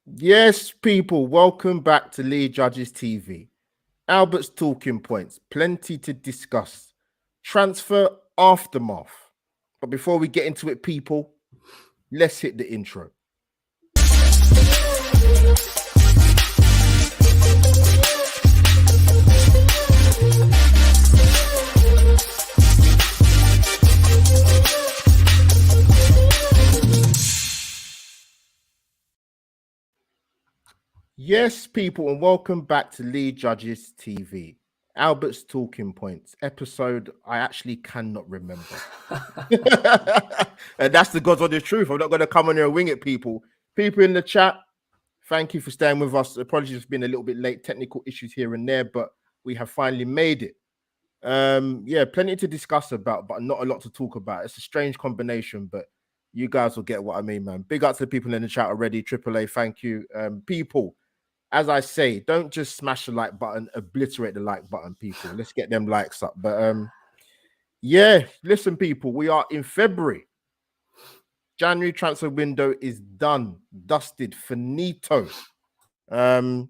Yes, people, welcome back to Lee Judges TV. Albert's talking points, plenty to discuss. Transfer aftermath. But before we get into it, people, let's hit the intro. Yes, people, and welcome back to Lee Judges TV. Albert's talking points episode I actually cannot remember. And that's the God's honest truth. I'm not going to come on here and wing it, people. People in the chat, thank you for staying with us. Apologies for being a little bit late, technical issues here and there, but we have finally made it. Yeah, plenty to discuss about, but not a lot to talk about. It's a strange combination, but you guys will get what I mean, man. Big up to the people in the chat already. AAA, thank you. People, as I say, don't just smash the like button, obliterate the like button, people. Let's get them likes up. But yeah, listen, people, we are in February. January transfer window is done, dusted, finito. I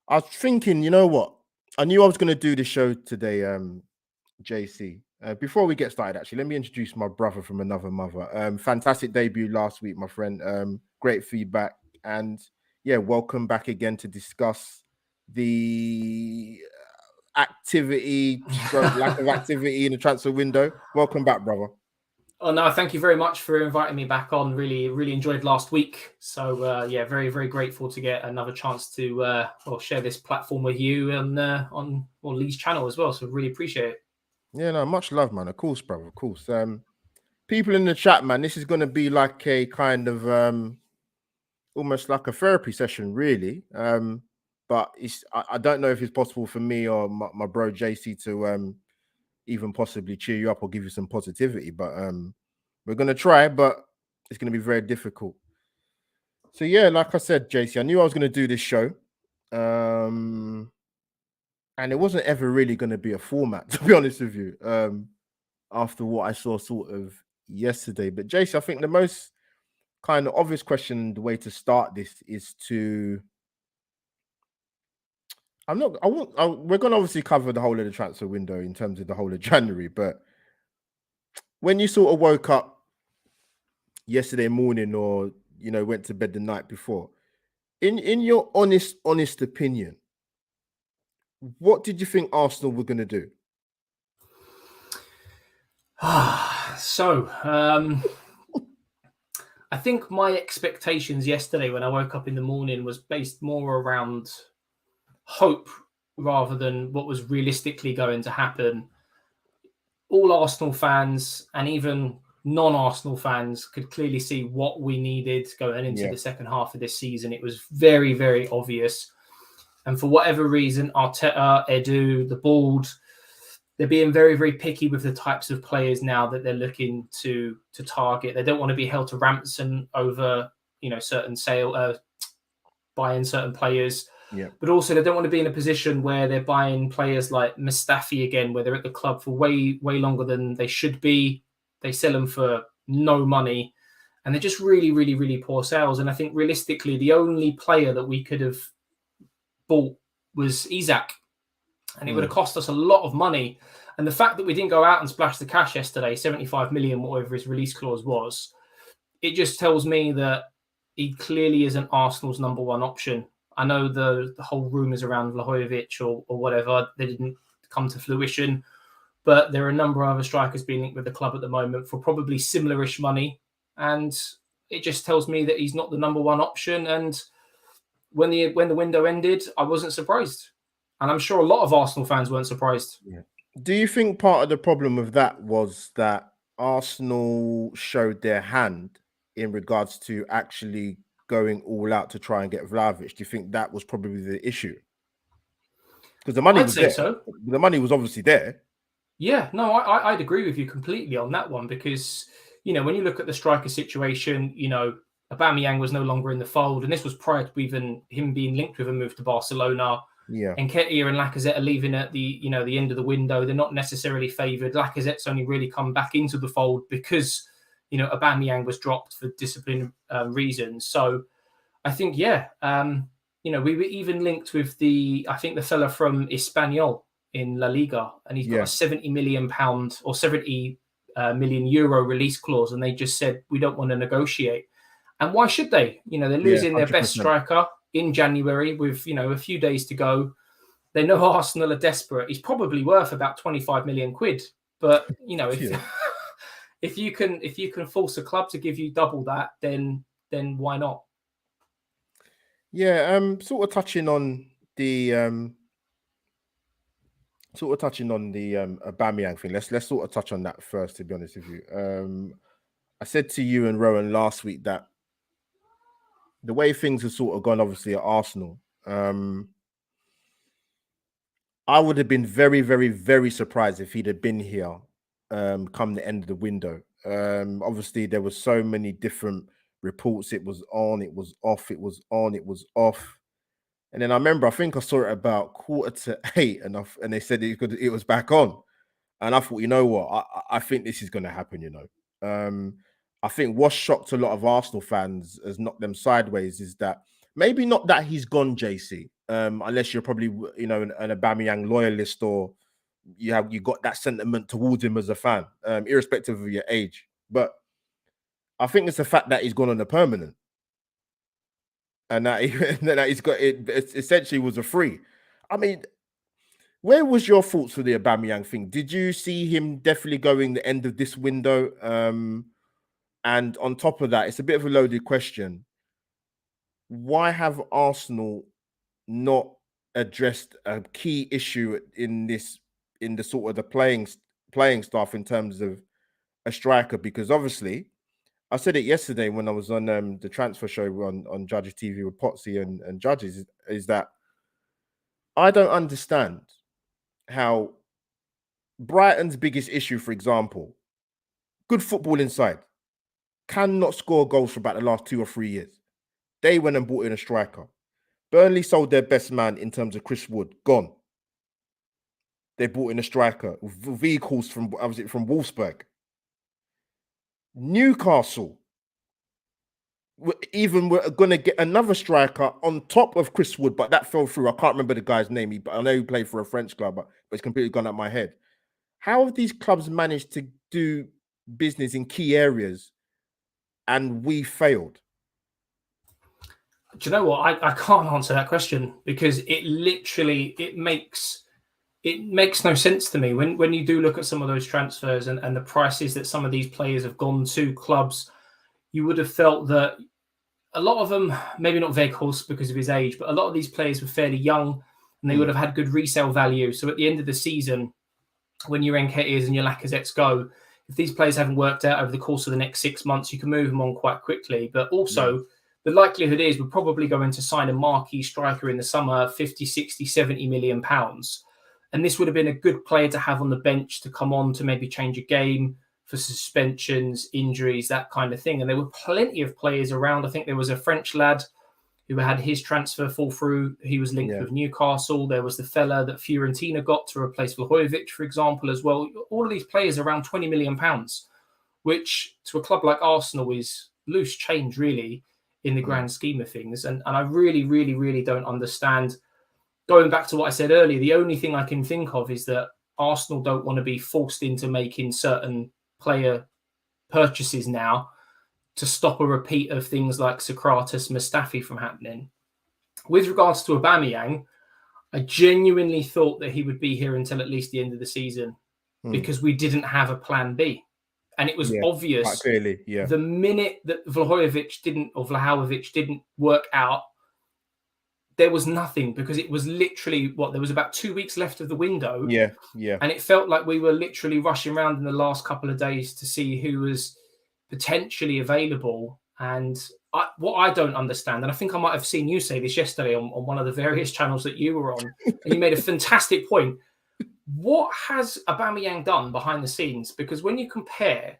was thinking, you know what? I knew I was going to do the show today, JC. Before we get started, actually, let me introduce my brother from another mother. Fantastic debut last week, my friend. Great feedback. And yeah, welcome back again to discuss the activity, lack of activity in the transfer window. Welcome back, brother. Oh no, thank you very much for inviting me back on. Really enjoyed last week. So yeah, very grateful to get another chance to share this platform with you on Lee's channel as well. So really appreciate it. Yeah, no, much love, man. Of course, brother. Of course. People in the chat, man, this is going to be like a kind of almost like a therapy session, really. But I don't know if it's possible for me or my bro JC to even possibly cheer you up or give you some positivity. But we're gonna try, but it's gonna be very difficult. So yeah, like I said, JC, I knew I was gonna do this show. And it wasn't ever really gonna be a format, to be honest with you. After what I saw sort of yesterday. But JC, I think the most kind of obvious question, the way to start this is to we're going to obviously cover the whole of the transfer window in terms of the whole of January, but when you sort of woke up yesterday morning or, you know, went to bed the night before, in your honest opinion, what did you think Arsenal were going to do? So, I think my expectations yesterday when I woke up in the morning was based more around hope rather than what was realistically going to happen. All Arsenal fans and even non-Arsenal fans could clearly see what we needed going into the second half of this season. It was very obvious. And for whatever reason, Arteta, Edu, the board, they're being very picky with the types of players now that they're looking to target. They don't want to be held to ransom over, certain buying certain players. Yeah. But also they don't want to be in a position where they're buying players like Mustafi again, where they're at the club for way longer than they should be. They sell them for no money. And they're just really poor sales. And I think realistically, the only player that we could have bought was Isak. And it would have cost us a lot of money. And the fact that we didn't go out and splash the cash yesterday, 75 million, whatever his release clause was, it just tells me that he clearly isn't Arsenal's number one option. I know the whole rumours around Vlahovic or whatever, they didn't come to fruition. But there are a number of other strikers being linked with the club at the moment for probably similar-ish money. And it just tells me that he's not the number one option. And when the window ended, I wasn't surprised. And I'm sure a lot of Arsenal fans weren't surprised. Yeah. Do you think part of the problem with that was that Arsenal showed their hand in regards to actually going all out to try and get Vlahovic? Do you think that was probably the issue? Because the money was there. So. The money was obviously there. Yeah, no, I'd agree with you completely on that one because, when you look at the striker situation, Aubameyang was no longer in the fold. And this was prior to even him being linked with a move to Barcelona. Yeah. And Nketiah and Lacazette are leaving at the end of the window. They're not necessarily favoured. Lacazette's only really come back into the fold because, Aubameyang was dropped for discipline reasons. So I think, yeah. You know, we were even linked with I think the fella from Espanyol in La Liga, and he's got a £70 million or 70 million euro release clause, and they just said we don't want to negotiate. And why should they? You know, they're losing their best striker in January with, you know, a few days to go. They know Arsenal are desperate. He's probably worth about 25 million quid. But, you know, if you can force a club to give you double that, then why not? Yeah, sort of touching on the Aubameyang thing. Let's sort of touch on that first, to be honest with you. I said to you and Rowan last week that the way things have sort of gone, obviously, at Arsenal, I would have been very, very, very surprised if he'd have been here come the end of the window. Obviously, there were so many different reports. It was on, it was off, it was on, it was off. And then I remember, I think I saw it about 7:45, and they said it was back on. And I thought, you know what, I think this is going to happen. You know, I think what shocked a lot of Arsenal fans, has knocked them sideways, is that maybe not that he's gone, JC, unless you're probably, you know, an Aubameyang loyalist, or you got that sentiment towards him as a fan, irrespective of your age. But I think it's the fact that he's gone on a permanent, and that he's got it essentially was a free. I mean, where was your thoughts for the Aubameyang thing? Did you see him definitely going the end of this window? And on top of that, it's a bit of a loaded question. Why have Arsenal not addressed a key issue in the sort of the playing staff in terms of a striker? Because obviously, I said it yesterday when I was on the transfer show on Judges TV with Potsy and Judges, is that I don't understand how Brighton's biggest issue, for example, good football inside, cannot score goals for about the last 2 or 3 years. They went and bought in a striker. Burnley sold their best man in terms of Chris Wood, gone. They bought in a striker, vehicles from Wolfsburg. Newcastle, we're going to get another striker on top of Chris Wood, but that fell through. I can't remember the guy's name, but I know he played for a French club, but it's completely gone out my head. How have these clubs managed to do business in key areas and we failed? Do you know what? I can't answer that question, because it makes no sense to me when you do look at some of those transfers and the prices that some of these players have gone to clubs. You would have felt that a lot of them, maybe not Weghorst because of his age, but a lot of these players were fairly young and they would have had good resale value. So at the end of the season, when your Nketiahs and your Lacazettes go, if these players haven't worked out over the course of the next 6 months, you can move them on quite quickly. But also, the likelihood is we're probably going to sign a marquee striker in the summer, 50, 60, 70 million pounds. And this would have been a good player to have on the bench to come on to maybe change a game for suspensions, injuries, that kind of thing. And there were plenty of players around. I think there was a French lad who had his transfer fall through. He was linked with Newcastle. There was the fella that Fiorentina got to replace Vlahovic, for example, as well. All of these players around £20 million, which to a club like Arsenal is loose change, really, in the grand scheme of things. And I really, really, really don't understand. Going back to what I said earlier, the only thing I can think of is that Arsenal don't want to be forced into making certain player purchases now to stop a repeat of things like Socrates, Mustafi from happening. With regards to Aubameyang, I genuinely thought that he would be here until at least the end of the season because we didn't have a plan B. And it was obvious clearly, the minute that Vlahovic didn't work out, there was nothing, because it was literally there was about 2 weeks left of the window. Yeah. And it felt like we were literally rushing around in the last couple of days to see who was potentially available. And what I don't understand, and I think I might have seen you say this yesterday on one of the various channels that you were on, and you made a fantastic point. What has Aubameyang done behind the scenes? Because when you compare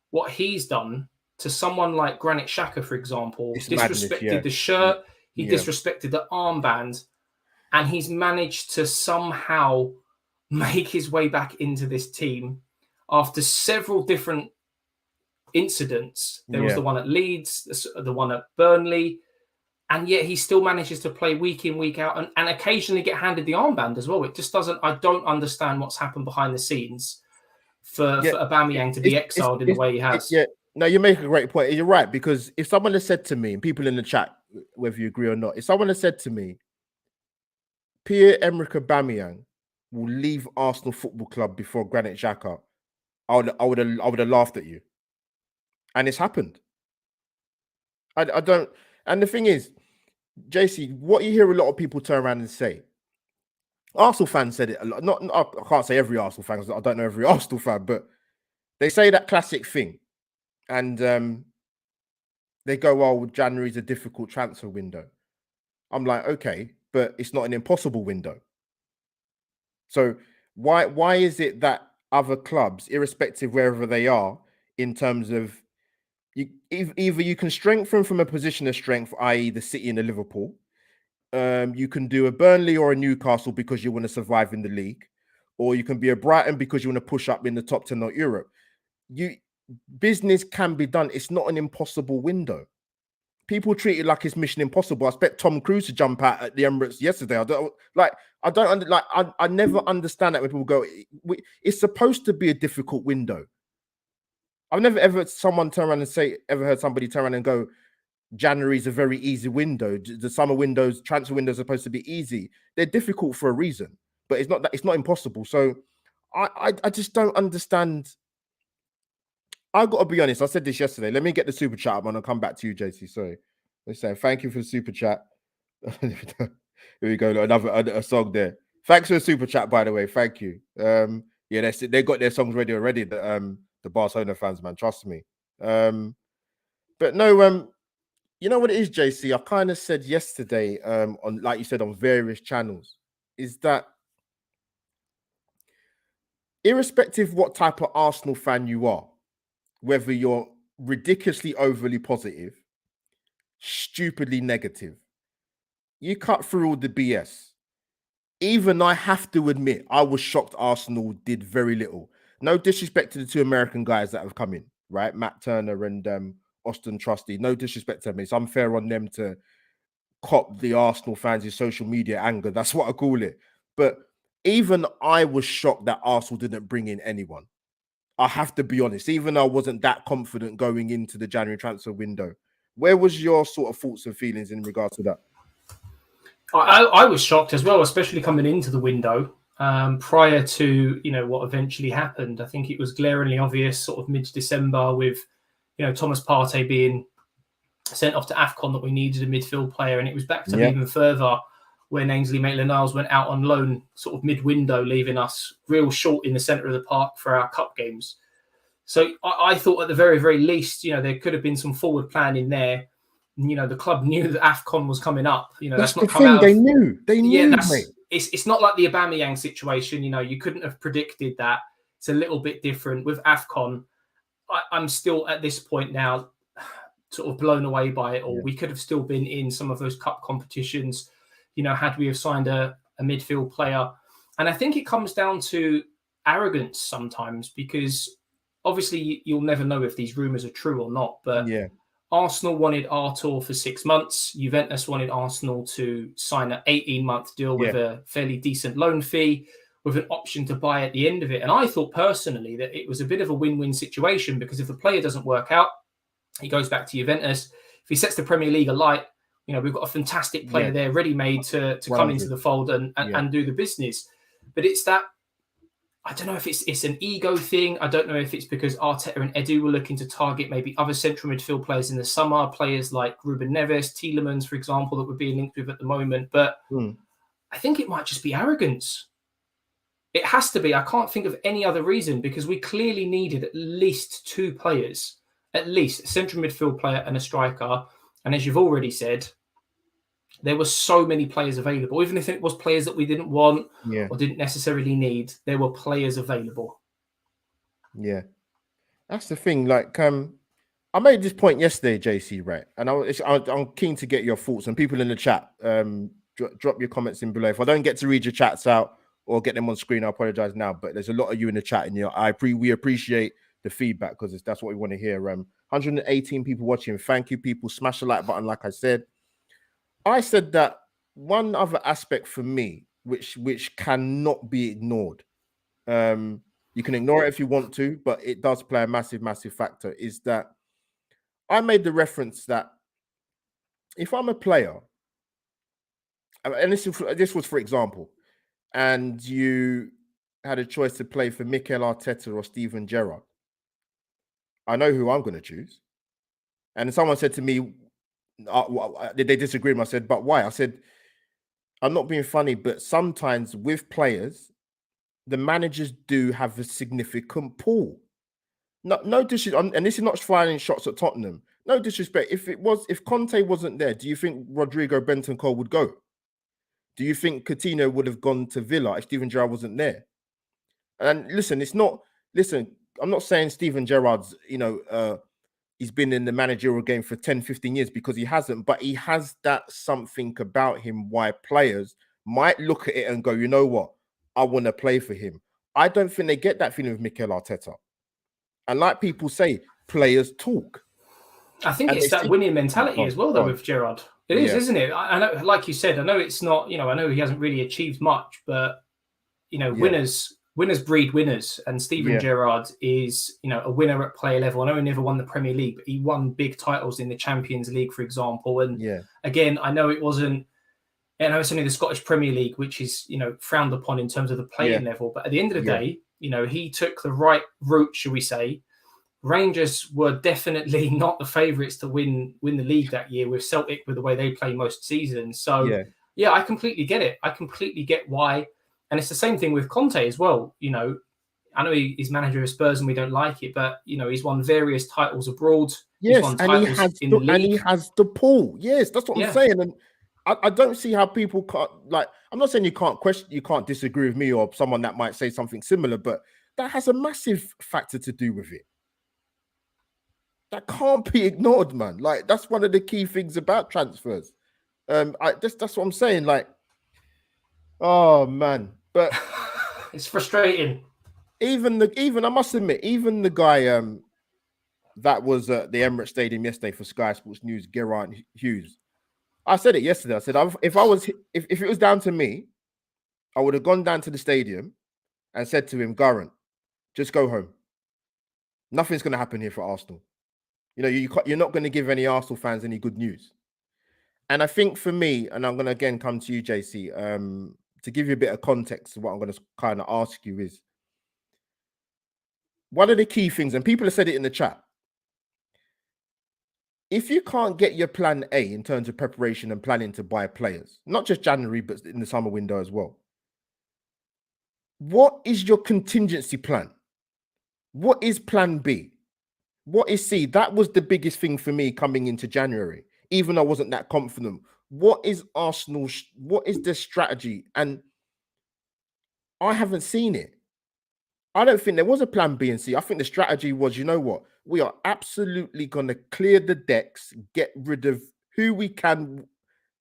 what he's done to someone like Granit Xhaka, for example, disrespected the shirt, he disrespected the armband, and he's managed to somehow make his way back into this team after several different incidents. There was the one at Leeds, the one at Burnley. and yet he still manages to play week in, week out, and occasionally get handed the armband as well. It just doesn't. I don't understand what's happened behind the scenes for Aubameyang to be exiled in the way he has. Yeah, no, you make a great point. You're right, because if someone has said to me, and people in the chat, whether you agree or not, if someone has said to me, Pierre-Emerick Aubameyang will leave Arsenal Football Club before Granit Xhaka, I would have laughed at you. And it's happened. I don't. And the thing is, JC, what you hear a lot of people turn around and say, Arsenal fans said it a lot. I can't say every Arsenal fan, I don't know every Arsenal fan, but they say that classic thing. And they go, "Oh, January's a difficult transfer window." I'm like, okay, but it's not an impossible window. So why is it that other clubs, irrespective wherever they are, in terms of either you can strengthen from a position of strength, i.e. the City and the Liverpool, you can do a Burnley or a Newcastle because you want to survive in the league, or you can be a Brighton because you want to push up in the top 10 of Europe. Business can be done. It's not an impossible window. People treat it like it's mission impossible. I expect Tom Cruise to jump out at the Emirates yesterday. I never understand that when people go, it's supposed to be a difficult window. I've never ever heard somebody turn around and go, January's a very easy window. The summer windows, transfer windows are supposed to be easy. They're difficult for a reason, but it's not impossible. So I just don't understand. I've got to be honest. I said this yesterday. Let me get the super chat up and I'll come back to you, JC. Sorry. Let's say thank you for the super chat. Here we go. Another song there. Thanks for the super chat, by the way. Thank you. Yeah, they got their songs ready already. The Barcelona fans, man. Trust me. But no, you know what it is, JC? I kind of said yesterday, on, like you said, on various channels, is that irrespective what type of Arsenal fan you are, whether you're ridiculously overly positive, stupidly negative, you cut through all the BS. Even I have to admit, I was shocked Arsenal did very little. No disrespect to the two American guys that have come in, right? Matt Turner and Austin Trusty. No disrespect to them. It's unfair on them to cop the Arsenal fans' social media anger. That's what I call it. But even I was shocked that Arsenal didn't bring in anyone. I have to be honest, even though I wasn't that confident going into the January transfer window. Where was your sort of thoughts and feelings in regards to that? I was shocked as well, especially coming into the window prior to what eventually happened. I think it was glaringly obvious, sort of mid-December, with Thomas Partey being sent off to AFCON, that we needed a midfield player, and it was back to even further when Ainsley Maitland-Niles went out on loan sort of mid-window, leaving us real short in the centre of the park for our cup games. So I thought at the very, very least, there could have been some forward planning there. The club knew that AFCON was coming up. That's not come out. They knew. Mate. It's not like the Aubameyang situation. You couldn't have predicted that. It's a little bit different with AFCON. I'm still at this point now sort of blown away by it all. We could have still been in some of those cup competitions, had we have signed a midfield player. And I think it comes down to arrogance sometimes, because obviously you'll never know if these rumours are true or not. But Arsenal wanted Artur for 6 months. Juventus wanted Arsenal to sign an 18-month deal with a fairly decent loan fee, with an option to buy at the end of it. And I thought personally that it was a bit of a win-win situation, because if the player doesn't work out, he goes back to Juventus. If he sets the Premier League alight, we've got a fantastic player there, ready-made to come into the fold and do the business. But it's that, I don't know if it's an ego thing. I don't know if it's because Arteta and Edu were looking to target maybe other central midfield players in the summer, players like Ruben Neves, Tielemans, for example, that we're being linked with at the moment. But I think it might just be arrogance. It has to be. I can't think of any other reason, because we clearly needed at least two players, at least a central midfield player and a striker. And as you've already said, there were so many players available. Even if it was players that we didn't want or didn't necessarily need, there were players available. Yeah. That's the thing. Like, I made this point yesterday, JC, right? And I'm keen to get your thoughts, and people in the chat, drop your comments in below. If I don't get to read your chats out or get them on screen, I apologize now. But there's a lot of you in the chat, and we appreciate the feedback, because that's what we want to hear. 118 people watching. Thank you, people. Smash the like button, like I said. I said that one other aspect for me, which cannot be ignored. You can ignore it if you want to, but it does play a massive, massive factor. Is that I made the reference that if I'm a player, and this was for example, and you had a choice to play for Mikel Arteta or Steven Gerrard, I know who I'm going to choose. And someone said to me, did they disagree? I said, but why? I said, I'm not being funny, but sometimes with players, the managers do have a significant pull. No disrespect, and this is not firing shots at Tottenham. No disrespect. If Conte wasn't there, do you think Rodrigo Bentancur would go? Do you think Coutinho would have gone to Villa if Steven Gerrard wasn't there? And listen, I'm not saying Steven Gerrard's, he's been in the managerial game for 10, 15 years, because he hasn't, but he has that something about him why players might look at it and go, you know what, I want to play for him. I don't think they get that feeling with Mikel Arteta. And like people say, players talk. I think it's that winning mentality as well, though, with Gerrard. It is, isn't it? I know, like you said, I know it's not, I know he hasn't really achieved much, but, winners breed winners. And Steven Gerrard is, a winner at player level. I know he never won the Premier League, but he won big titles in the Champions League, for example. And again, I know it's only the Scottish Premier League, which is, frowned upon in terms of the playing level. But at the end of the day, he took the right route, shall we say. Rangers were definitely not the favourites to win the league that year, with Celtic, with the way they play most seasons. So, I completely get it. I completely get why. And it's the same thing with Conte as well. I know he's manager of Spurs and we don't like it, but, he's won various titles abroad. Yes, and he has the pull. Yes, that's what I'm saying. And I don't see how people can't, I'm not saying you can't question, you can't disagree with me or someone that might say something similar, but that has a massive factor to do with it. That can't be ignored, man. That's one of the key things about transfers. That's what I'm saying. Oh man, but it's frustrating. Even I must admit, even the guy that was at the Emirates Stadium yesterday for Sky Sports News, Geraint Hughes. I said it yesterday. I said if it was down to me, I would have gone down to the stadium and said to him, Geraint, just go home. Nothing's going to happen here for Arsenal. You're not going to give any Arsenal fans any good news. And I think for me, and I'm going to again come to you, JC, to give you a bit of context to what I'm going to kind of ask you is, one of the key things, and people have said it in the chat, if you can't get your plan A in terms of preparation and planning to buy players, not just January, but in the summer window as well, what is your contingency plan? What is plan B? What is C? That was the biggest thing for me coming into January, even though I wasn't that confident. What is Arsenal? What is their strategy? And I haven't seen it. I don't think there was a plan B and C. I think the strategy was, you know what? We are absolutely going to clear the decks, get rid of who we can,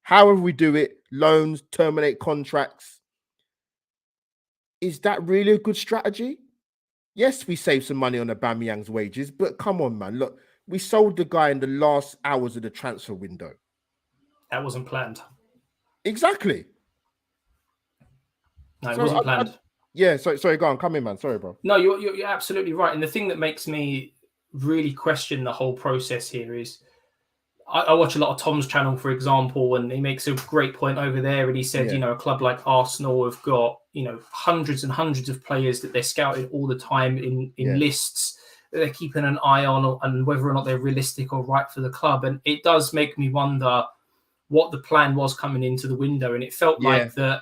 however we do it, loans, terminate contracts. Is that really a good strategy? Yes, we saved some money on Aubameyang's wages, but come on, man. Look, we sold the guy in the last hours of the transfer window. That wasn't planned. Exactly. No, it wasn't planned. Sorry, go on. Come in, man. Sorry, bro. No, you're absolutely right. And the thing that makes me really question the whole process here is, I watch a lot of Tom's channel, for example, and he makes a great point over there. And he said, a club like Arsenal have got, hundreds and hundreds of players that they're scouting all the time in lists that they're keeping an eye on, and whether or not they're realistic or right for the club. And it does make me wonder what the plan was coming into the window. And it felt like the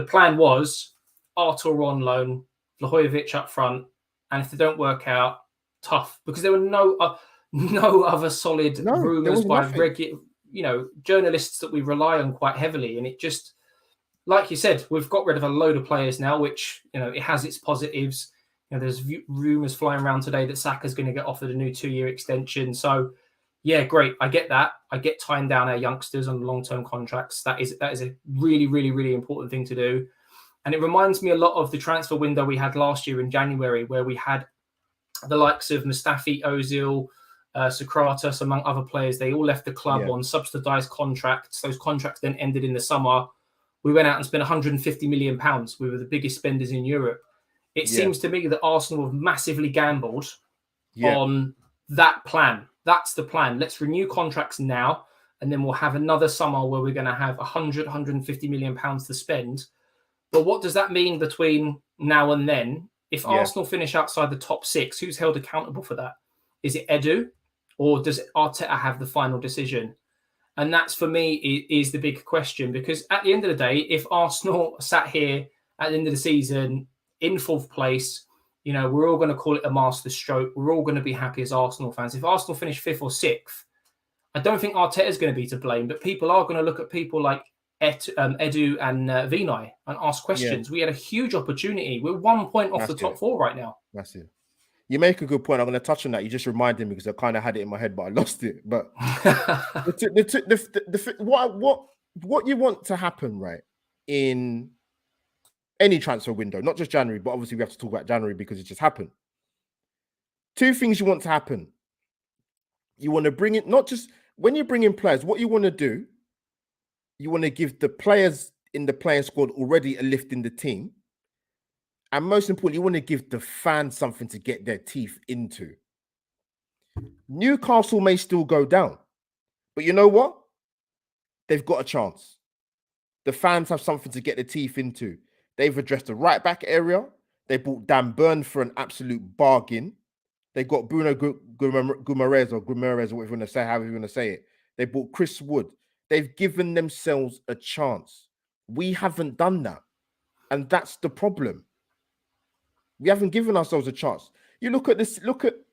plan was Artur on loan, Vlahovic up front, and if they don't work out, tough, because there were no other solid rumours by regular, journalists that we rely on quite heavily. And it just, like you said, we've got rid of a load of players now, which, it has its positives. There's rumours flying around today that Saka's going to get offered a new 2-year extension. So, yeah, great. I get that. I get tying down our youngsters on long-term contracts. That is a really, really, really important thing to do. And it reminds me a lot of the transfer window we had last year in January, where we had the likes of Mustafi, Ozil, Socrates, among other players, they all left the club on subsidised contracts. Those contracts then ended in the summer. We went out and spent £150 million. We were the biggest spenders in Europe. It seems to me that Arsenal have massively gambled on that plan. That's the plan. Let's renew contracts now, and then we'll have another summer where we're going to have £150 million to spend. But what does that mean between now and then? If Arsenal finish outside the top 6, who's held accountable for that? Is it Edu, or does Arteta have the final decision? And that's, for me, is the big question. Because at the end of the day, if Arsenal sat here at the end of the season in 4th place, you know, we're all going to call it a masterstroke. We're all going to be happy as Arsenal fans. If Arsenal finish 5th or 6th, I don't think Arteta is going to be to blame, but people are going to look at people like Edu and Vinay and ask questions. We had a huge opportunity. We're 1 point off the top 4 right now. That's it. You make a good point. I'm going to touch on that. You just reminded me because I kind of had it in my head, but I lost it. But what you want to happen, right, in any transfer window, not just January, but obviously we have to talk about January because it just happened. 2 things you want to happen. You want to bring in, not just when you bring in players, what you want to do, you want to give the players in the playing squad already a lift in the team. And most importantly, you want to give the fans something to get their teeth into. Newcastle may still go down, but you know what? They've got a chance. The fans have something to get their teeth into. They've addressed the right back area. They bought Dan Burn for an absolute bargain. They got Bruno Guimaraes or whatever you want to say, however you want to say it. They bought Chris Wood. They've given themselves a chance. We haven't done that. And that's the problem. We haven't given ourselves a chance. You look at this,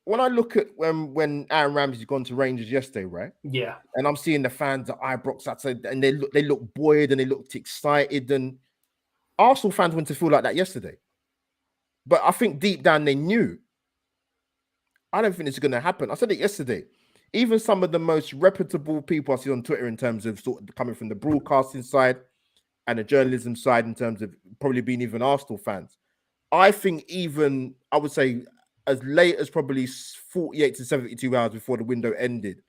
when I look at when Aaron Ramsey's gone to Rangers yesterday, right? Yeah. And I'm seeing the fans at Ibrox outside, and they look buoyed and they looked excited. And Arsenal fans went to feel like that yesterday. But I think deep down they knew. I don't think it's going to happen. I said it yesterday. Even some of the most reputable people I see on Twitter in terms of sort of coming from the broadcasting side and the journalism side in terms of probably being even Arsenal fans. I think even, I would say, as late as probably 48 to 72 hours before the window ended,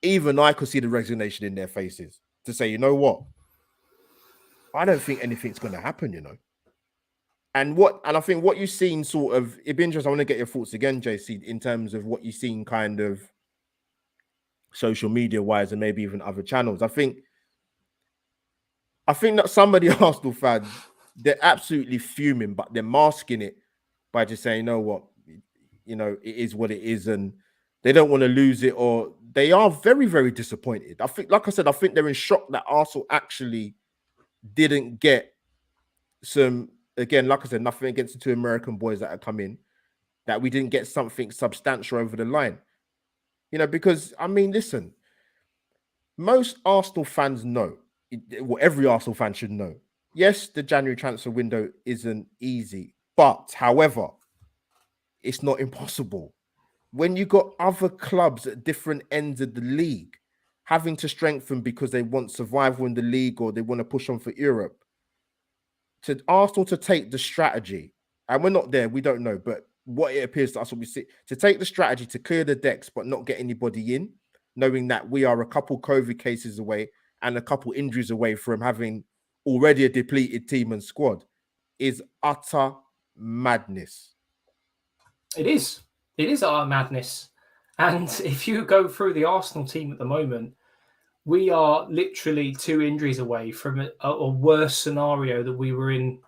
even I could see the resignation in their faces to say, you know what? I don't think anything's going to happen, you know. And I think what you've seen sort of, it'd be interesting. I want to get your thoughts again, JC, in terms of what you've seen kind of social media wise and maybe even other channels. I think that some of the Arsenal fans, they're absolutely fuming, but they're masking it by just saying, you know what, you know, it is what it is, and they don't want to lose it, or they are very, very disappointed. I think, like I said, I think they're in shock that Arsenal actually didn't get some, again, like I said, nothing against the 2 American boys that have come in, that we didn't get something substantial over the line. You know, because, I mean, listen, most Arsenal fans know, well, every Arsenal fan should know, yes, the January transfer window isn't easy, but however, it's not impossible. When you got other clubs at different ends of the league having to strengthen because they want survival in the league or they want to push on for Europe, to Arsenal to take the strategy, and we're not there, we don't know, but what it appears to us, what we see, to take the strategy to clear the decks but not get anybody in, knowing that we are a couple COVID cases away and a couple injuries away from having already a depleted team and squad, is utter madness. It is. It is utter madness. And if you go through the Arsenal team at the moment, we are literally 2 injuries away from a worse scenario that we were in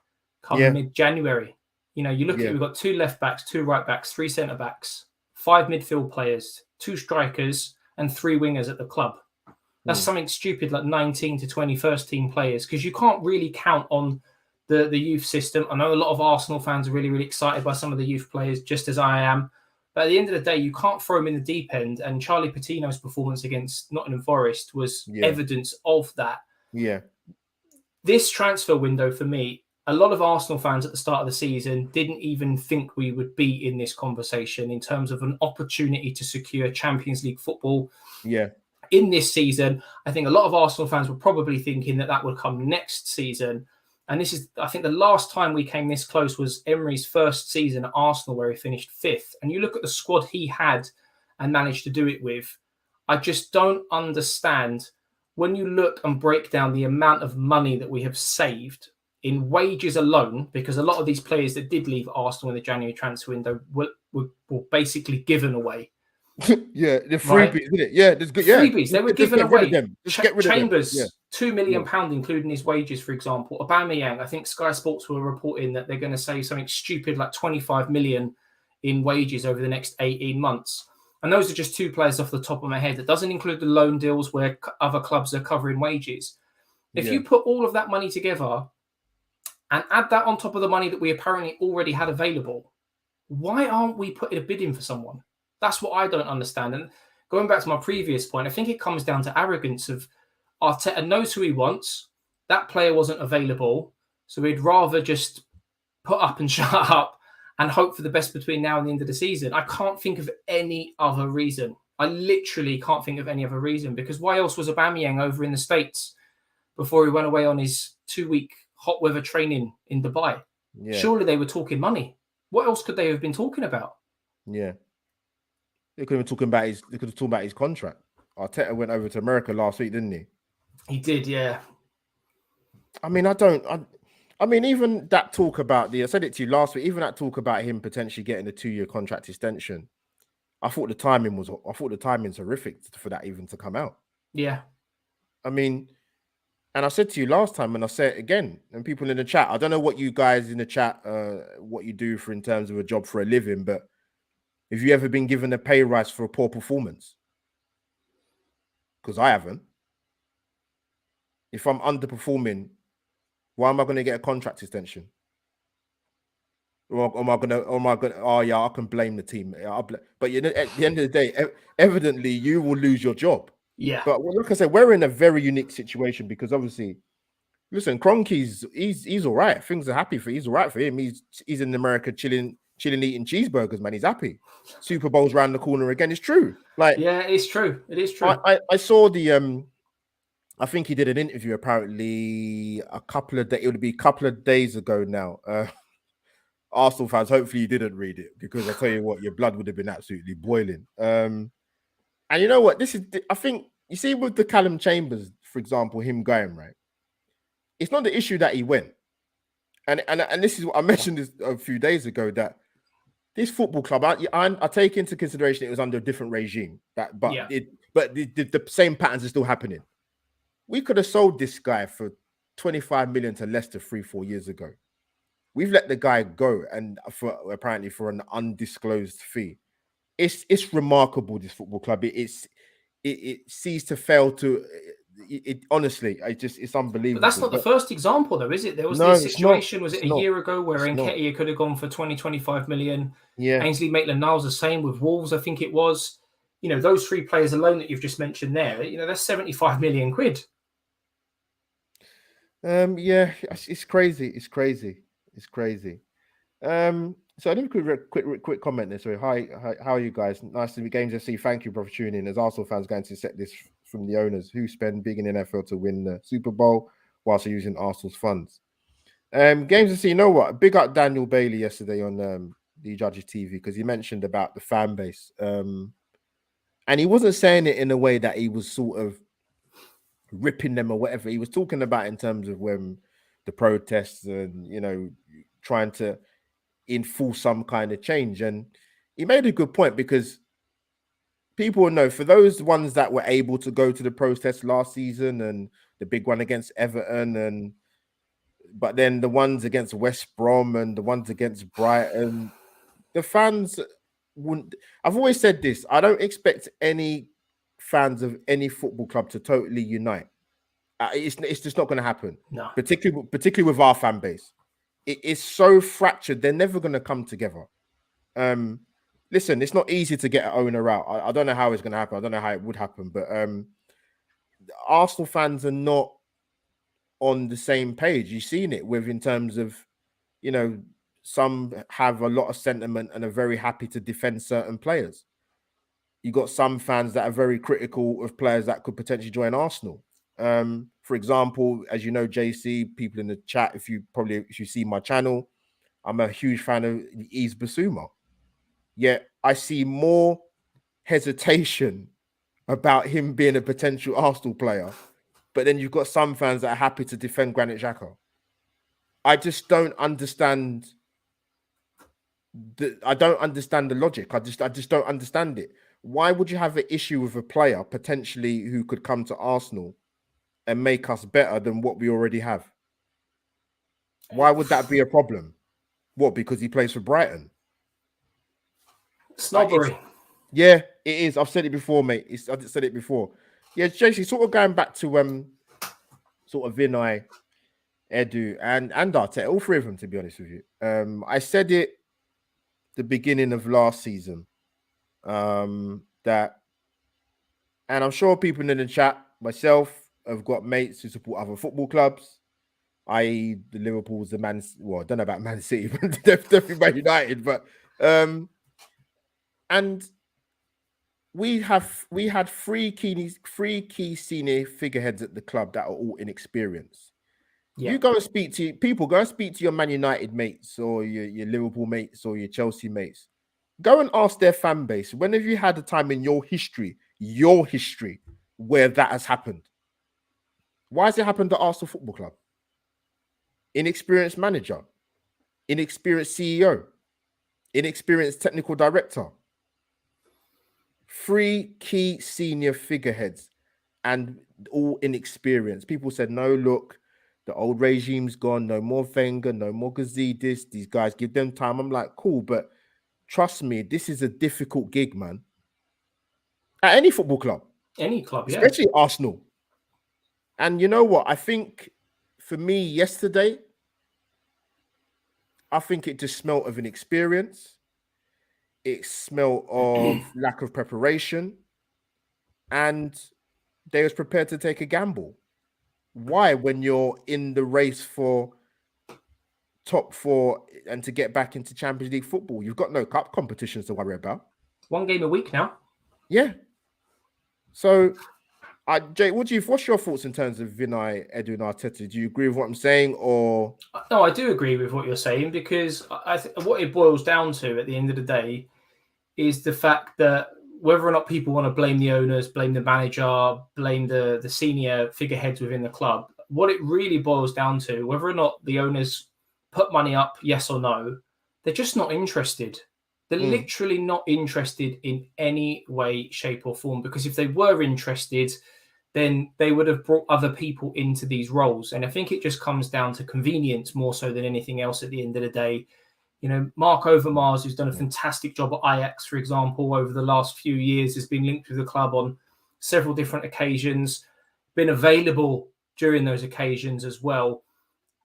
mid-January. You know, you look at it, we've got 2 left backs, 2 right backs, 3 centre backs, 5 midfield players, 2 strikers, and 3 wingers at the club. That's something stupid like 19 to 20 first team players, because you can't really count on the youth system. I know a lot of Arsenal fans are really, really excited by some of the youth players, just as I am. But at the end of the day, you can't throw them in the deep end. And Charlie Patino's performance against Nottingham Forest was evidence of that. Yeah. This transfer window, for me, a lot of Arsenal fans at the start of the season didn't even think we would be in this conversation in terms of an opportunity to secure Champions League football. Yeah. In this season, I think a lot of Arsenal fans were probably thinking that would come next season. And this is, I think the last time we came this close was Emery's first season at Arsenal, where he finished 5th. And you look at the squad he had and managed to do it with. I just don't understand when you look and break down the amount of money that we have saved in wages alone, because a lot of these players that did leave Arsenal in the January transfer window were basically given away. Yeah, the Right? freebies, isn't it? Yeah, there's good. Yeah, Freebies. They were just given get rid of away. them. Just get rid of them. Chambers, Yeah, £2 million, yeah. including his wages, for example. Aubameyang, I think Sky Sports were reporting that they're going to say something stupid like 25 million in wages over the next 18 months. And those are just two players off the top of my head. That doesn't include the loan deals where other clubs are covering wages. If you put all of that money together and add that on top of the money that we apparently already had available, why aren't we putting a bid in for someone? That's what I don't understand. And going back to my previous point, I think it comes down to arrogance of Arteta knows who he wants. That player wasn't available. So he'd rather just put up and shut up and hope for the best between now and the end of the season. I can't think of any other reason. I literally can't think of any other reason, because why else was Aubameyang over in the States before he went away on his 2-week hot weather training in Dubai? Yeah. Surely they were talking money. What else could they have been talking about? Yeah. They could have been talking about his contract. Arteta went over to America last week, didn't he? He did, yeah. I mean, even that talk about I said it to you last week, even that talk about him potentially getting a 2-year contract extension, I thought the timing's horrific for that even to come out. Yeah. I mean, and I said to you last time, and I say it again, and people in the chat, I don't know what you guys in the chat, what you do in terms of a job for a living, but have you ever been given a pay rise for a poor performance? Because I haven't. If I'm underperforming, why am I going to get a contract extension? Or am I gonna? Oh yeah, I can blame the team. But at the end of the day, evidently you will lose your job. Yeah. But like I said, we're in a very unique situation because obviously, listen, Kroenke's he's all right. Things are happy for. He's all right for him. He's in America chilling, eating cheeseburgers. Man, he's happy. Super Bowl's round the corner again. It's true. Like, yeah, it's true. It is true. I saw the I think he did an interview apparently a couple of days ago now. Arsenal fans, hopefully you didn't read it, because I tell you what, your blood would have been absolutely boiling. And you know what? I think, you see, with the Callum Chambers, for example, him going, right? It's not the issue that he went. And this is what I mentioned this a few days ago, that this football club, I take into consideration it was under a different regime, but the same patterns are still happening. We could have sold this guy for 25 million to Leicester 3-4 years ago. We've let the guy go, and apparently for an undisclosed fee. It's remarkable, this football club. It sees to fail to. Honestly, it's unbelievable. But that's not the first example, though, is it? There was this situation, was it a year ago, where Nketiah could have gone for 20-25 million. Yeah. Ainsley Maitland-Niles the same with Wolves, I think it was. You know, those three players alone that you've just mentioned there, you know, that's 75 million quid. Yeah, it's crazy. It's crazy. So I did a quick comment there. So hi, how are you guys? Nice to be Games FC. Thank you, bro, for tuning in. As Arsenal fans, going to set this from the owners who spend big in the NFL to win the Super Bowl whilst they're using Arsenal's funds. Games FC, you know what? Big up Daniel Bailey yesterday on the Judges TV, because he mentioned about the fan base. And he wasn't saying it in a way that he was sort of ripping them or whatever. He was talking about in terms of when the protests and, you know, trying to enforce some kind of change. And he made a good point, because people know, for those ones that were able to go to the protests last season and the big one against Everton, but then the ones against West Brom and the ones against Brighton, the fans wouldn't. I've always said this: I don't expect any fans of any football club to totally unite. It's just not going to happen. No. Particularly with our fan base. It's so fractured, they're never going to come together. Listen, it's not easy to get an owner out. I don't know how it's going to happen. I don't know how it would happen, but Arsenal fans are not on the same page. You've seen it in terms of, you know, some have a lot of sentiment and are very happy to defend certain players. You got some fans that are very critical of players that could potentially join Arsenal. For example, as you know, JC, people in the chat, if you see my channel, I'm a huge fan of Yves Bissouma. Yet I see more hesitation about him being a potential Arsenal player, but then you've got some fans that are happy to defend Granit Xhaka. I just don't understand. I don't understand the logic. I just don't understand it. Why would you have an issue with a player potentially who could come to Arsenal and make us better than what we already have? Why would that be a problem? What? Because he plays for Brighton? Snobbery. Yeah, it is. I've said it before, mate. I've said it before. Yeah, JC, sort of going back to sort of Vinay, Edu, and Arteta, all three of them, to be honest with you. I said it the beginning of last season. That, and I'm sure people in the chat, myself, have got mates who support other football clubs, i.e., the Liverpool's, the Man. Well, I don't know about Man City, but definitely Man United. But and we had three key senior figureheads at the club that are all inexperienced. Yeah. You go and speak to people. Go and speak to your Man United mates or your Liverpool mates or your Chelsea mates. Go and ask their fan base, when have you had a time in your history, where that has happened? Why has it happened at Arsenal Football Club? Inexperienced manager, inexperienced CEO, inexperienced technical director. Three key senior figureheads and all inexperienced. People said, no, look, the old regime's gone. No more Wenger, no more Gazidis. These guys, give them time. I'm like, cool, but trust me, this is a difficult gig, man. At any football club. Any club, especially Arsenal. And you know what? I think for me yesterday, I think it just smelt of inexperience. It smelled of lack of preparation. And they was prepared to take a gamble. Why? When you're in the race for top four and to get back into Champions League football, you've got no cup competitions to worry about. One game a week now. Yeah. So, Jay, what's your thoughts in terms of Vinay, Edu, and Arteta? Do you agree with what I'm saying, or? No, I do agree with what you're saying, because what it boils down to at the end of the day is the fact that whether or not people want to blame the owners, blame the manager, blame the senior figureheads within the club, what it really boils down to, whether or not the owners put money up, yes or no, they're just not interested. They're literally not interested in any way, shape, or form, because if they were interested, then they would have brought other people into these roles. And I think it just comes down to convenience more so than anything else at the end of the day. You know, Mark Overmars, who's done a fantastic job at Ajax, for example, over the last few years, has been linked with the club on several different occasions, been available during those occasions as well.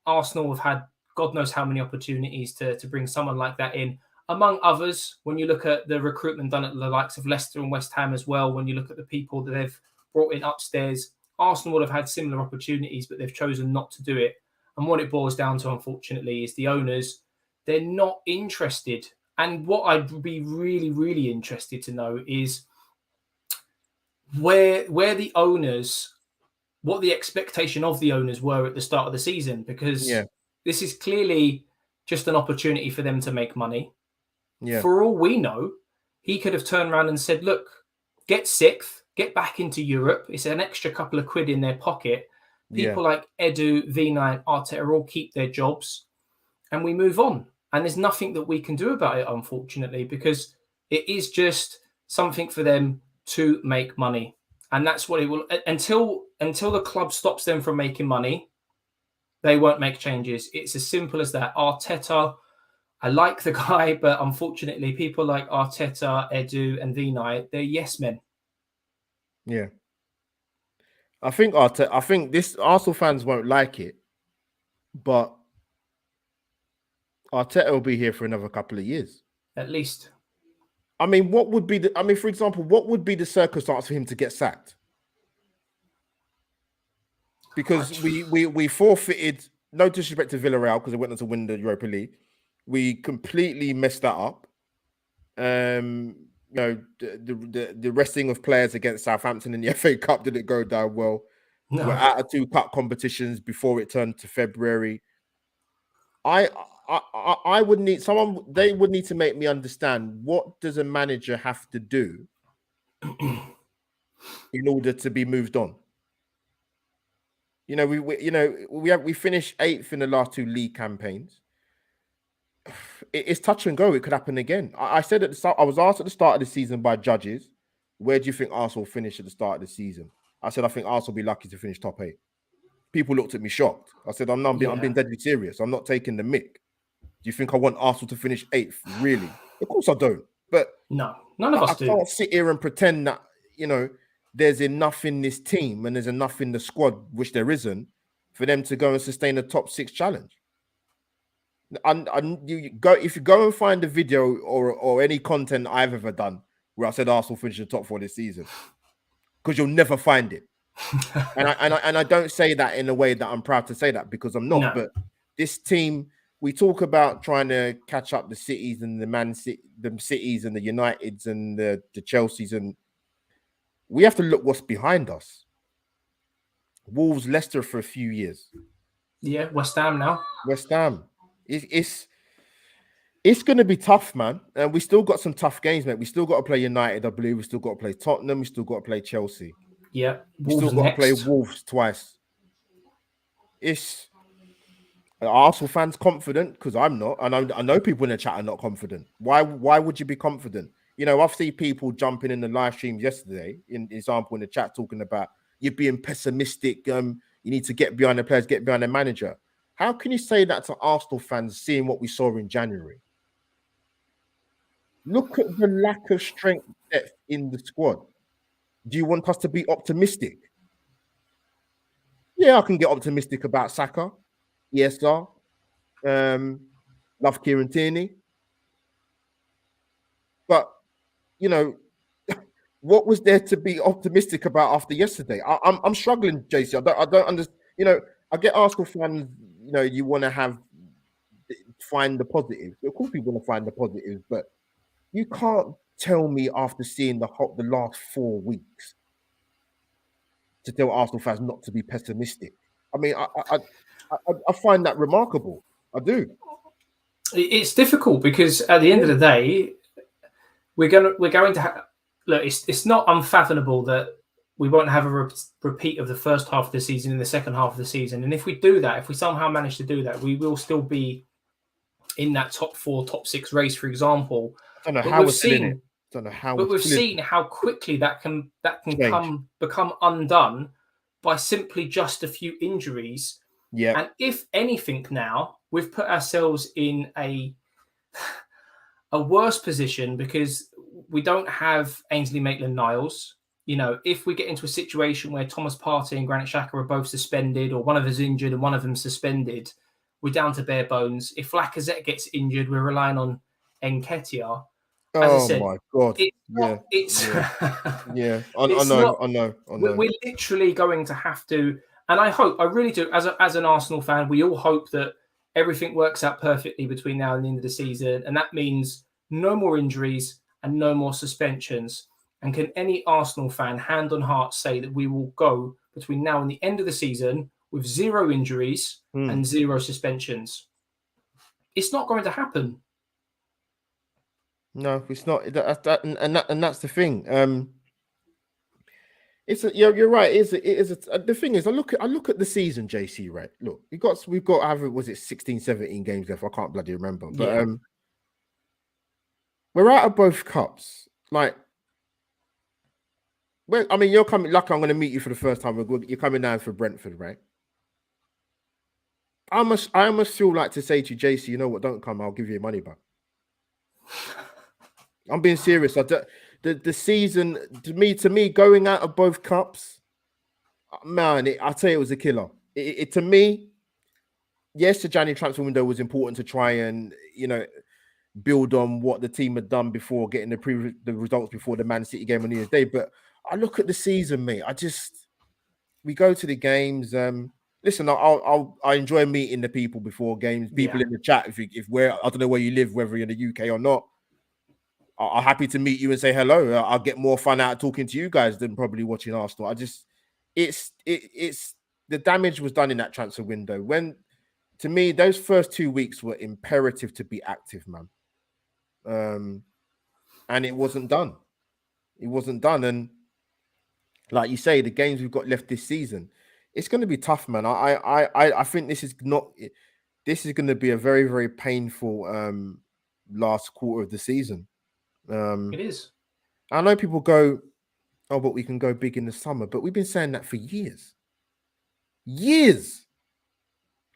Arsenal have had God knows how many opportunities to bring someone like that in, among others. When you look at the recruitment done at the likes of Leicester and West Ham as well, when you look at the people that they've brought in upstairs, Arsenal would have had similar opportunities, but they've chosen not to do it. And what it boils down to, unfortunately, is the owners, they're not interested. And what I'd be really, really interested to know is where the owners, what the expectation of the owners were at the start of the season, because this is clearly just an opportunity for them to make money. Yeah. For all we know, he could have turned around and said, look, get sixth, get back into Europe. It's an extra couple of quid in their pocket. People like Edu, Vinay, and Arteta all keep their jobs, and we move on. And there's nothing that we can do about it, unfortunately, because it is just something for them to make money. And that's what it will, until the club stops them from making money, they won't make changes. It's as simple as that. Arteta, I like the guy, but unfortunately, people like Arteta, Edu, and Vinay, they're yes men. Yeah. I think this Arsenal fans won't like it, but Arteta will be here for another couple of years. At least. I mean, for example, what would be the circumstance for him to get sacked? Because we forfeited, no disrespect to Villarreal, because they went on to win the Europa League. We completely messed that up. You know, the resting of players against Southampton in the FA Cup didn't go down well. No. We're out of 2 cup competitions before it turned to February. I would need someone. They would need to make me understand, what does a manager have to do in order to be moved on. You know, we finished 8th in the last 2 league campaigns. It's touch and go. It could happen again. I said at the start, I was asked at the start of the season by judges, where do you think Arsenal will finish at the start of the season? I said, I think Arsenal will be lucky to finish top 8. People looked at me shocked. I said, I'm being deadly serious. I'm not taking the mick. Do you think I want Arsenal to finish 8th? Really? Of course I don't. But no, none of us do. I can't sit here and pretend that, there's enough in this team and there's enough in the squad, which there isn't, for them to go and sustain a top 6 challenge. If you go and find a video or any content I've ever done where I said Arsenal finish the top 4 this season, because you'll never find it. and I don't say that in a way that I'm proud to say that, because I'm not. No. But this team, we talk about trying to catch up the cities and the cities and the Uniteds and the Chelseas, and we have to look what's behind us. Wolves, Leicester for a few years. Yeah, West Ham now. West Ham. It's going to be tough, man. And we still got some tough games, mate. We still got to play United, I believe. We still got to play Tottenham. We still got to play Chelsea. Yeah. We still got to play Wolves twice. Are Arsenal fans confident? Because I'm not. And I know people in the chat are not confident. Why would you be confident? I've seen people jumping in the live streams yesterday, in example, in the chat, talking about you're being pessimistic. You need to get behind the players, get behind the manager. How can you say that to Arsenal fans seeing what we saw in January? Look at the lack of strength depth in the squad. Do you want us to be optimistic? Yeah, I can get optimistic about Saka. Yes, sir. Love Kieran Tierney. But, what was there to be optimistic about after yesterday? I'm struggling, JC. I don't understand. I get Arsenal fans, you want to find the positives. Of course, we want to find the positives, but you can't tell me after seeing the last 4 weeks to tell Arsenal fans not to be pessimistic. I mean, I find that remarkable. I do. It's difficult because at the end of the day, we're going to have. Look, it's not unfathomable that we won't have a repeat of the first half of the season in the second half of the season. And if we do that, if we somehow manage to do that, we will still be in that top 4, top 6 race, for example. I don't know how we're seeing it. Don't know how, but we've seen how quickly that can become undone by simply just a few injuries. Yeah. And if anything, now we've put ourselves in a worse position because we don't have Ainsley Maitland-Niles. If we get into a situation where Thomas Partey and Granit Xhaka are both suspended, or one of us injured and one of them suspended, we're down to bare bones. If Lacazette gets injured, we're relying on Nketiah. As I said, my God. Yeah. I know. We're literally going to have to, and I really do, as an Arsenal fan, we all hope that everything works out perfectly between now and the end of the season. And that means no more injuries and no more suspensions. And can any Arsenal fan, hand on heart, say that we will go between now and the end of the season with 0 injuries and 0 suspensions? It's not going to happen. No, it's not. And that's the thing. You're right. It is. The thing is, I look at the season, JC. Right. Look, we've got was it 16, 17 games left? I can't bloody remember. But we're out of both cups. Like, well, I mean, you're coming. Lucky, I'm going to meet you for the first time. You're coming down for Brentford, right? I almost feel like to say to you, JC, you know what? Don't come. I'll give you your money back. I'm being serious. The season, to me, going out of both cups, man, I tell you, it was a killer. To me, yes, the January transfer window was important to try and build on what the team had done before getting the results before the Man City game on New Year's Day. But I look at the season, mate. We go to the games. Listen, I enjoy meeting the people before games. People in the chat, I don't know where you live, whether you're in the UK or not. I'm happy to meet you and say hello. I'll get more fun out of talking to you guys than probably watching Arsenal. It's the damage was done in that transfer window. When, to me, those first 2 weeks were imperative to be active, man. And it wasn't done. It wasn't done. And like you say, the games we've got left this season, it's going to be tough, man. I think this is not. This is going to be a very, very painful last quarter of the season. It is. I know people go, "Oh, but we can go big in the summer," but we've been saying that for years, years,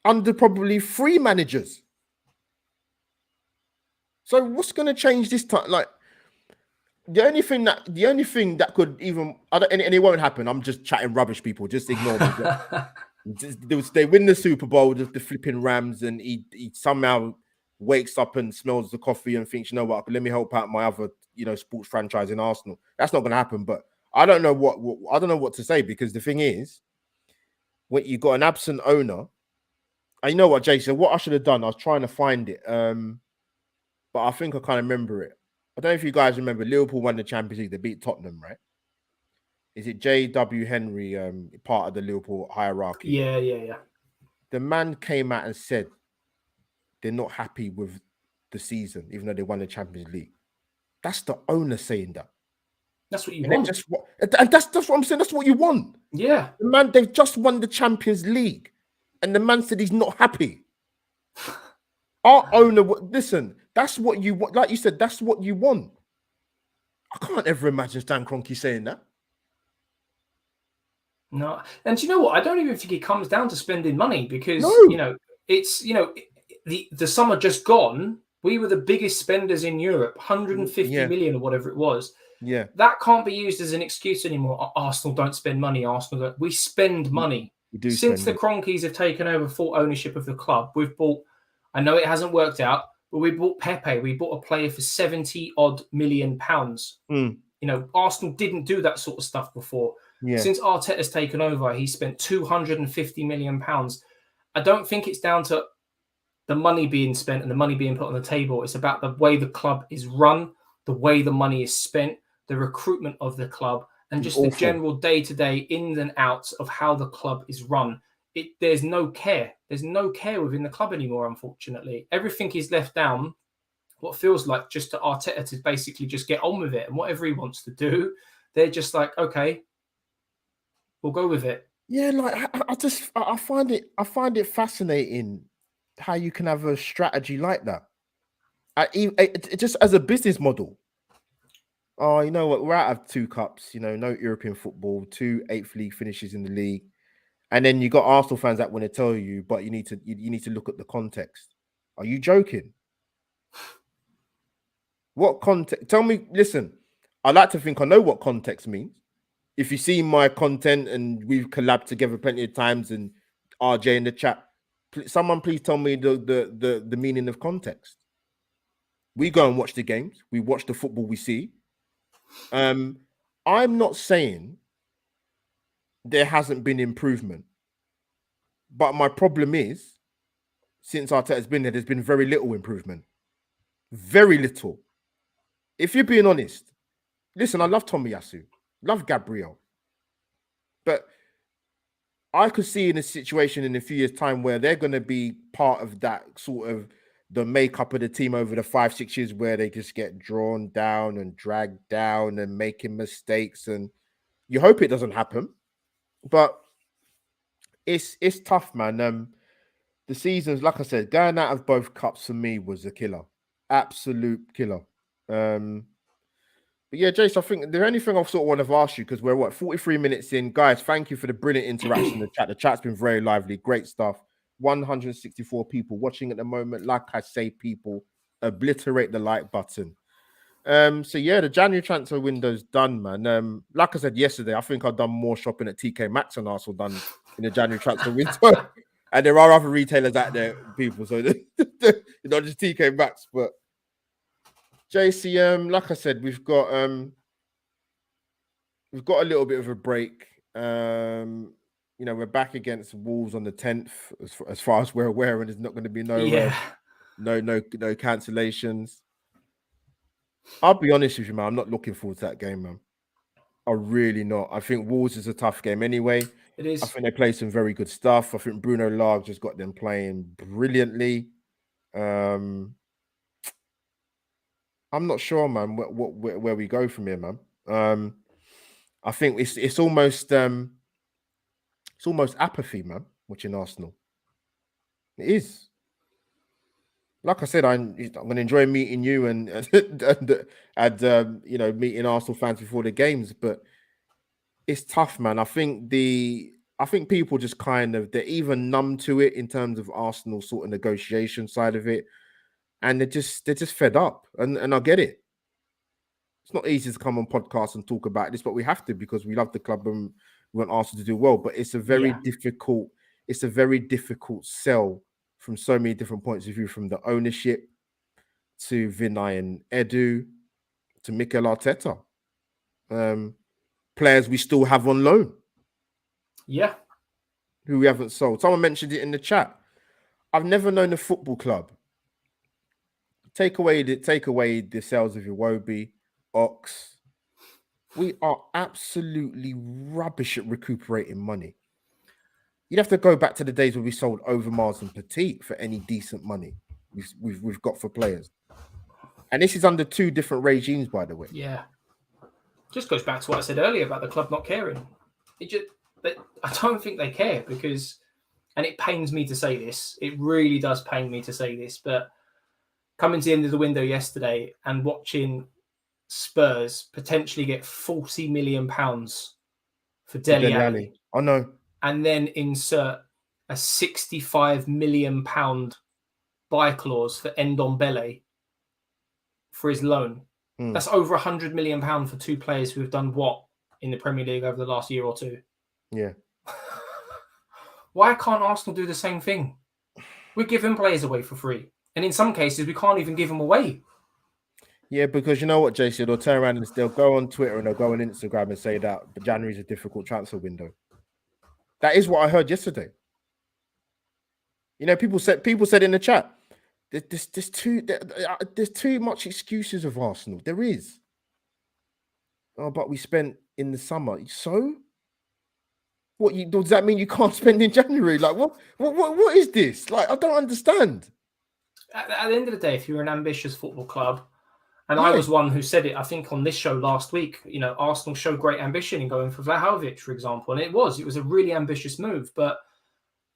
under probably 3 managers. So what's going to change this time? Like the only thing that could even, and it won't happen. I'm just chatting rubbish, people. Just ignore me. They win the Super Bowl, the flipping Rams, and he somehow wakes up and smells the coffee and thinks, you know what, let me help out my other, sports franchise in Arsenal. That's not going to happen. But I don't know what to say, because the thing is, when you got an absent owner, and you know what, Jason, what I should have done, I was trying to find it, but I think I kind of remember it. I don't know if you guys remember, Liverpool won the Champions League. They beat Tottenham, right? Is it J.W. Henry, part of the Liverpool hierarchy? Yeah. The man came out and said they're not happy with the season, even though they won the Champions League. That's the owner saying that. That's what you want. And that's what I'm saying. That's what you want. Yeah. The man, they've just won the Champions League, and the man said he's not happy. Our owner, listen, that's what you want. Like you said, that's what you want. I can't ever imagine Stan Kroenke saying that. No, and do you know what? I don't even think it comes down to spending money, because it's the summer just gone. We were the biggest spenders in Europe, 150 million or whatever it was. Yeah, that can't be used as an excuse anymore. Arsenal don't spend money. Arsenal don't. We spend money. we do. Since the Kroenkes have taken over full ownership of the club, we've bought. I know it hasn't worked out, but we bought Pepe. We bought a player for 70 odd million pounds. Arsenal didn't do that sort of stuff before. Yeah. Since Arteta's taken over, he spent 250 million pounds. I don't think it's down to the money being spent and the money being put on the table. It's about the way the club is run, the way the money is spent, the recruitment of the club, and just the general day-to-day ins and outs of how the club is run. There's no care. There's no care within the club anymore, unfortunately. Everything is left down, what feels like just to Arteta to basically just get on with it. And whatever he wants to do, they're just like, okay, we'll go with it. Yeah, like I find it fascinating how you can have a strategy like that. Just as a business model. Oh, you know what? We're out of 2 cups, no European football, 2 8th league finishes in the league. And then you got Arsenal fans that want to tell you, but you need to look at the context. Are you joking? What context? Tell me, listen, I like to think I know what context means. If you see my content and we've collabed together plenty of times, and RJ in the chat, someone please tell me the meaning of context. We go and watch the games. We watch the football we see. I'm not saying there hasn't been improvement, but my problem is, since Arteta's been there's been very little improvement. Very little. If you're being honest, listen, I love Tomiyasu, love Gabriel, but I could see in a situation in a few years' time where they're going to be part of that sort of the makeup of the team over the 5-6 years, where they just get drawn down and dragged down and making mistakes. And you hope it doesn't happen, but it's tough, man. The seasons, like I said, going out of both cups for me was a killer, absolute killer. But yeah, Jace, I think the only thing I sort of want to ask you, because we're 43 minutes in, guys. Thank you for the brilliant interaction in the chat. The chat's been very lively, great stuff. 164 people watching at the moment. Like I say, people, obliterate the like button. So yeah, the January transfer window's done, man. Like I said yesterday, I think I've done more shopping at TK Maxx than Arsenal done in the January transfer window. And there are other retailers out there, people. So not just TK Maxx, but JC, like I said, we've got a little bit of a break. We're back against Wolves on the 10th, as far as we're aware, and there's not going to be no cancellations. I'll be honest with you, man. I'm not looking forward to that game, man. I'm really not. I think Wolves is a tough game anyway. It is. I think they play some very good stuff. I think Bruno Lage just got them playing brilliantly. I'm not sure, man, where we go from here, man. I think it's almost apathy, man. Watching Arsenal, it is. Like I said, I'm going to enjoy meeting you and meeting Arsenal fans before the games, but it's tough, man. I think people just they're even numb to it in terms of Arsenal sort of negotiation side of it, and they're just fed up, and I get it. It's not easy to come on podcasts and talk about this, but we have to because we love the club and we want Arsenal to do well. But it's a very difficult sell from so many different points of view, from the ownership to Vinay and Edu to Mikel Arteta. Players we still have on loan. Yeah. Who we haven't sold. Someone mentioned it in the chat. I've never known a football club take away the sales of Iwobi, Ox. We are absolutely rubbish at recuperating money. You'd have to go back to the days where we sold Overmars and Petit for any decent money we've got for players. And this is under two different regimes, by the way. Yeah. Just goes back to what I said earlier about the club not caring. I don't think they care because, and it pains me to say this, it really does pain me to say this, but coming to the end of the window yesterday and watching Spurs potentially get £40 million for Dele Alli. I know. And then insert a £65 million buy clause for Ndombele for his loan. That's over £100 million for two players who have done what in the Premier League over the last year or two? Yeah. Why can't Arsenal do the same thing? We're giving players away for free. And in some cases, we can't even give them away. Yeah, because you know what, JC, they'll turn around and they'll go on Twitter and they'll go on Instagram and say that January is a difficult transfer window. That is what I heard yesterday. You know, people said in the chat, there's too much excuses of Arsenal. There is. Oh, but we spent in the summer. So, does that mean you can't spend in January? Like, what is this? Like, I don't understand. At the end of the day, if you're an ambitious football club, and I was one who said it, I think on this show last week, you know, Arsenal showed great ambition in going for Vlahovic, for example, and it was a really ambitious move. But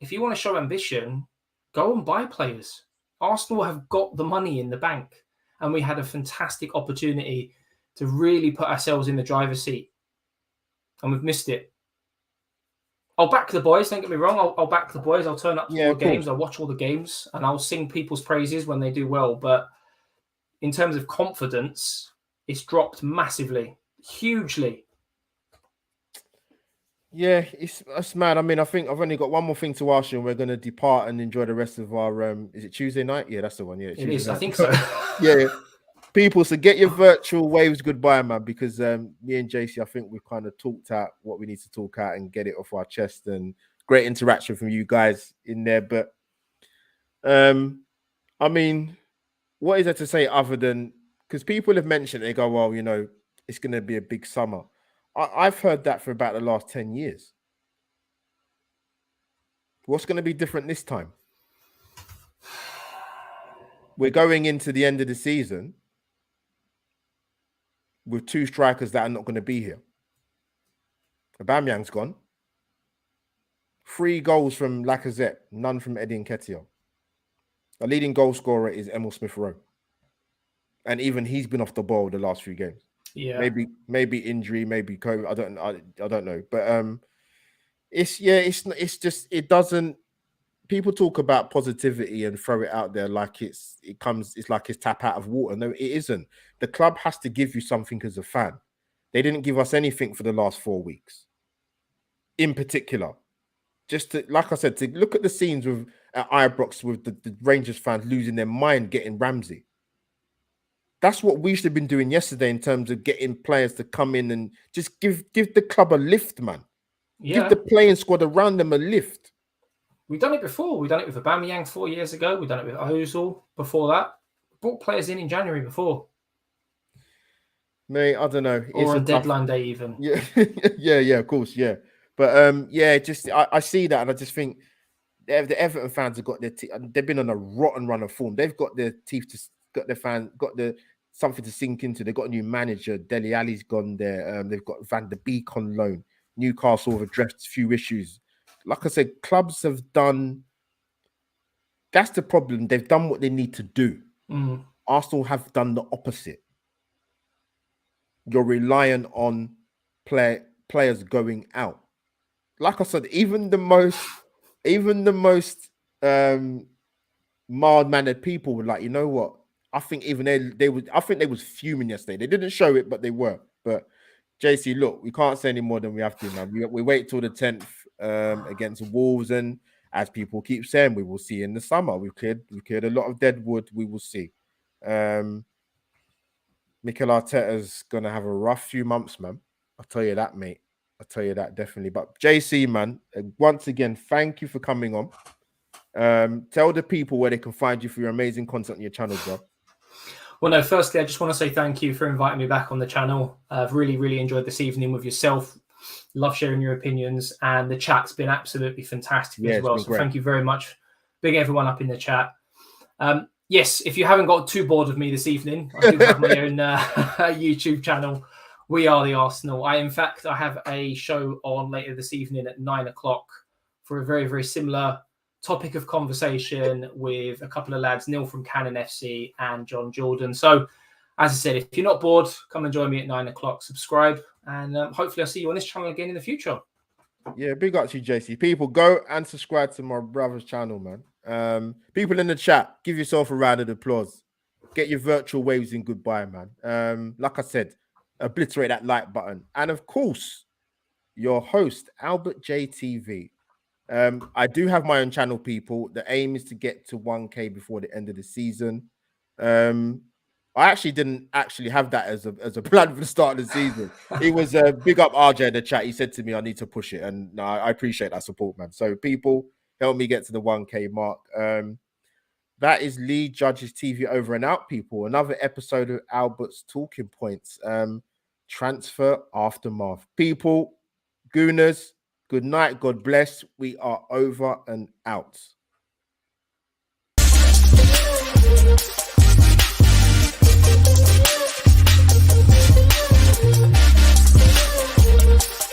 if you want to show ambition, go and buy players. Arsenal have got the money in the bank, and we had a fantastic opportunity to really put ourselves in the driver's seat, and we've missed it. I'll back the boys, don't get me wrong. I'll back the boys. I'll turn up to all the games. I'll watch all the games, and I'll sing people's praises when they do well. But in terms of confidence, it's dropped massively, hugely. Yeah, it's mad. I mean, I think I've only got one more thing to ask you, and we're going to depart and enjoy the rest of our. Is it Tuesday night? Yeah, that's the one. Yeah, it is. I think so. Yeah. People, so get your virtual waves goodbye, man, because me and JC, I think we've kind of talked out what we need to talk out and get it off our chest, and great interaction from you guys in there. But I mean, what is there to say other than, because people have mentioned, they go, well, you know, it's going to be a big summer. I've heard that for about the last 10 years. What's going to be different this time? We're going into the end of the season with two strikers that are not going to be here. Aubameyang's gone. 3 goals from Lacazette, none from Eddie Nketiah. A leading goal scorer is Emil Smith-Rowe. And even he's been off the ball the last few games. Yeah. Maybe injury, maybe COVID. I don't know. But it's just, it doesn't, people talk about positivity and throw it out there like it's like it's tap out of water. No, it isn't. The club has to give you something as a fan. They didn't give us anything for the last 4 weeks. In particular, just to, like I said, to look at the scenes at Ibrox with the Rangers fans losing their mind getting Ramsey. That's what we should have been doing yesterday in terms of getting players to come in and just give the club a lift, man. Yeah. Give the playing squad around them a lift. We've done it before. We've done it with Aubameyang 4 years ago. We've done it with Ozil before that. Brought players in January before. Mate, I don't know. Or on deadline day even. Yeah, yeah, of course, yeah. But just I see that and I just think the Everton fans have got their they've been on a rotten run of form. They've got their teeth got the something to sink into. They've got a new manager. Dele Alli's gone there. They've got Van der Beek on loan. Newcastle have addressed a few issues. Like I said, clubs have done. That's the problem. They've done what they need to do. Arsenal have done the opposite. You're relying on players going out. Like I said, even the most mild-mannered people were like, you know what? I think even they was fuming yesterday. They didn't show it, but they were. But JC, look, we can't say any more than we have to, man. We wait till the 10th against Wolves, and as people keep saying, we will see in the summer. We've cleared a lot of dead wood. We will see. Mikel Arteta's gonna have a rough few months, man. I'll tell you that, mate. I'll tell you that definitely. But JC, man, once again, thank you for coming on. Tell the people where they can find you for your amazing content on your channel, bro. Well, no, firstly, I just want to say thank you for inviting me back on the channel. I've really, really enjoyed this evening with yourself. Love sharing your opinions, and the chat's been absolutely fantastic as well. So thank you very much. Big everyone up in the chat. Yes, if you haven't got too bored of me this evening, I do have my own YouTube channel. We Are the Arsenal. I have a show on later this evening at 9 o'clock for a very, very similar topic of conversation with a couple of lads, Neil from Cannon FC and John Jordan. So, as I said, if you're not bored, come and join me at 9 o'clock. Subscribe, and hopefully I'll see you on this channel again in the future. Yeah, big up to you, JC. People, go and subscribe to my brother's channel, man. People in the chat, give yourself a round of applause. Get your virtual waves in goodbye, man. Like I said, obliterate that like button. And of course, your host, Albert JTV. I do have my own channel, people. The aim is to get to 1K before the end of the season. I actually didn't have that as a plan for the start of the season. It was a big up RJ in the chat. He said to me, I need to push it. And no, I appreciate that support, man. So people, help me get to the 1K mark. That is Lee Judge's TV over and out, people. Another episode of Albert's Talking Points. Transfer aftermath. People, Gooners, good night. God bless. We are over and out.